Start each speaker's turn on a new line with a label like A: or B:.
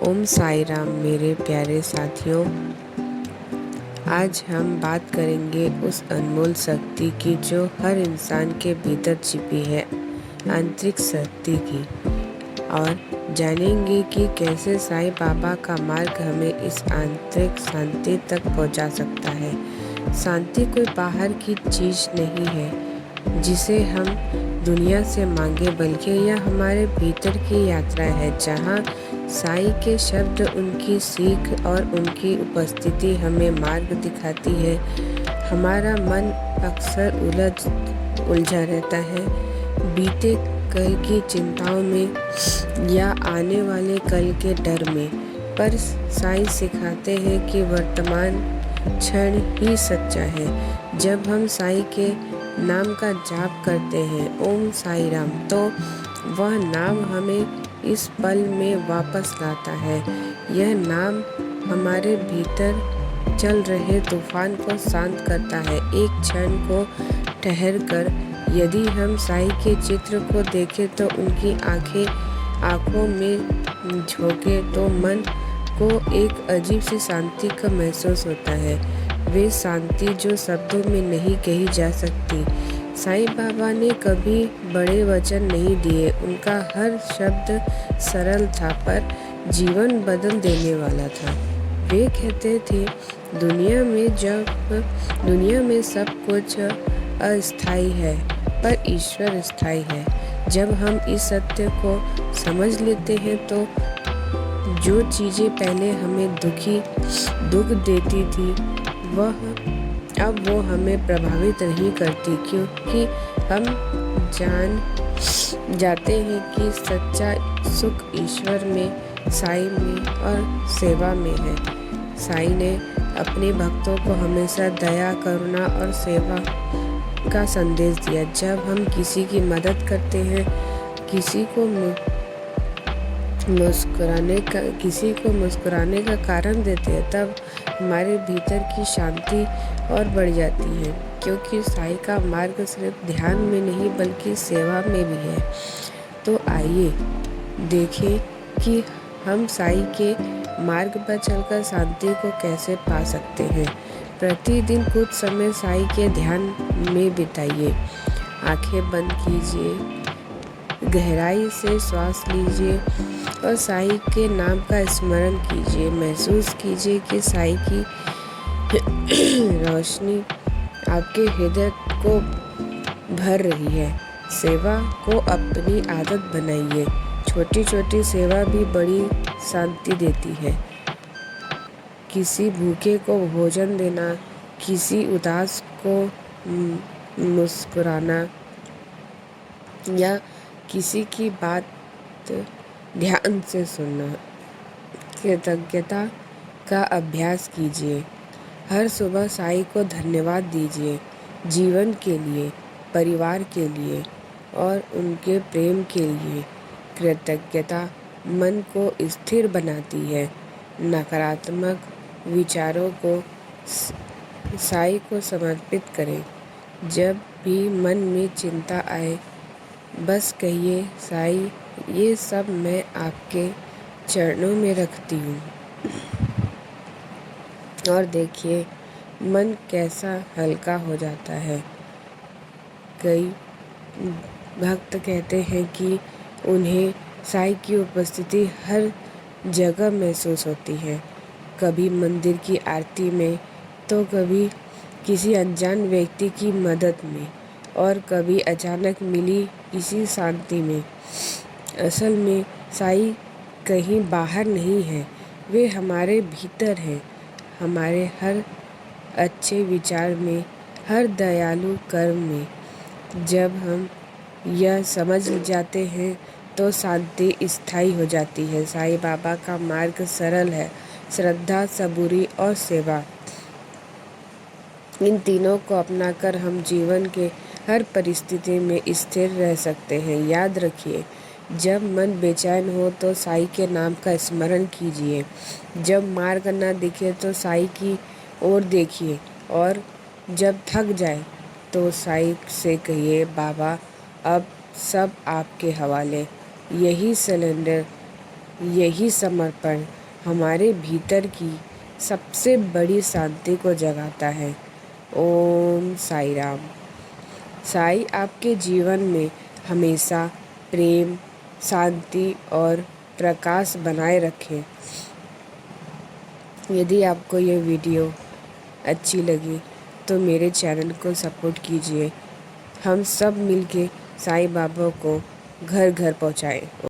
A: ओम साई राम मेरे प्यारे साथियों। आज हम बात करेंगे उस अनमोल शक्ति की जो हर इंसान के भीतर छिपी है, आंतरिक शक्ति की, और जानेंगे कि कैसे साईं बाबा का मार्ग हमें इस आंतरिक शांति तक पहुंचा सकता है। शांति कोई बाहर की चीज़ नहीं है जिसे हम दुनिया से मांगे, बल्कि यह हमारे भीतर की यात्रा है, जहाँ साईं के शब्द, उनकी सीख और उनकी उपस्थिति हमें मार्ग दिखाती है। हमारा मन अक्सर उलझा रहता है, बीते कल की चिंताओं में या आने वाले कल के डर में, पर साईं सिखाते हैं कि वर्तमान क्षण ही सच्चा है। जब हम साईं के नाम का जाप करते हैं, ओम साई राम, तो वह नाम हमें इस पल में वापस लाता है। यह नाम हमारे भीतर चल रहे तूफान को शांत करता है। एक क्षण को ठहर कर यदि हम साईं के चित्र को देखें तो उनकी आँखों में झोंके तो मन को एक अजीब सी शांति का महसूस होता है। वे शांति जो शब्दों में नहीं कही जा सकती। साईं बाबा ने कभी बड़े वचन नहीं दिए, उनका हर शब्द सरल था पर जीवन बदल देने वाला था। वे कहते थे, दुनिया में सब कुछ अस्थायी है पर ईश्वर स्थायी है। जब हम इस सत्य को समझ लेते हैं तो जो चीज़ें पहले हमें दुख देती थी अब वो हमें प्रभावित नहीं करती, क्योंकि हम जाते हैं कि सच्चा सुख ईश्वर में, साईं में और सेवा में है। साईं ने अपने भक्तों को हमेशा दया, करुणा और सेवा का संदेश दिया। जब हम किसी की मदद करते हैं, किसी को मुस्कुराने का कारण देते हैं, तब हमारे भीतर की शांति और बढ़ जाती है, क्योंकि साईं का मार्ग सिर्फ ध्यान में नहीं बल्कि सेवा में भी है। तो आइए देखें कि हम साईं के मार्ग पर चलकर शांति को कैसे पा सकते हैं। प्रतिदिन कुछ समय साईं के ध्यान में बिताइए। आंखें बंद कीजिए, गहराई से श्वास लीजिए और साईं के नाम का स्मरण कीजिए। महसूस कीजिए कि साईं की रोशनी आपके हृदय को भर रही है। सेवा को अपनी आदत बनाइए। छोटी छोटी सेवा भी बड़ी शांति देती है। किसी भूखे को भोजन देना, किसी उदास को मुस्कुराना या किसी की बात ध्यान से सुनना। कृतज्ञता का अभ्यास कीजिए। हर सुबह साईं को धन्यवाद दीजिए, जीवन के लिए, परिवार के लिए और उनके प्रेम के लिए। कृतज्ञता मन को स्थिर बनाती है। नकारात्मक विचारों को साईं को समर्पित करें। जब भी मन में चिंता आए, बस कहिए, साईं, ये सब मैं आपके चरणों में रखती हूँ। और देखिए मन कैसा हल्का हो जाता है। कई भक्त कहते हैं कि उन्हें साईं की उपस्थिति हर जगह महसूस होती है। कभी मंदिर की आरती में, तो कभी किसी अनजान व्यक्ति की मदद में, और कभी अचानक मिली किसी शांति में। असल में साईं कहीं बाहर नहीं है, वे हमारे भीतर हैं। हमारे हर अच्छे विचार में, हर दयालु कर्म में। जब हम यह समझ जाते हैं तो शांति स्थायी हो जाती है। साईं बाबा का मार्ग सरल है। श्रद्धा, सबूरी और सेवा, इन तीनों को अपनाकर हम जीवन के हर परिस्थिति में स्थिर रह सकते हैं। याद रखिए, जब मन बेचैन हो तो साईं के नाम का स्मरण कीजिए। जब मार्ग न दिखे तो साईं की ओर देखिए, और जब थक जाए तो साईं से कहिए, बाबा अब सब आपके हवाले। यही सरेंडर यही समर्पण हमारे भीतर की सबसे बड़ी शांति को जगाता है। ओम साई राम। साई आपके जीवन में हमेशा प्रेम, शांति और प्रकाश बनाए रखें। यदि आपको ये वीडियो अच्छी लगी तो मेरे चैनल को सपोर्ट कीजिए। हम सब मिलके साईं बाबा को घर घर पहुँचाएं।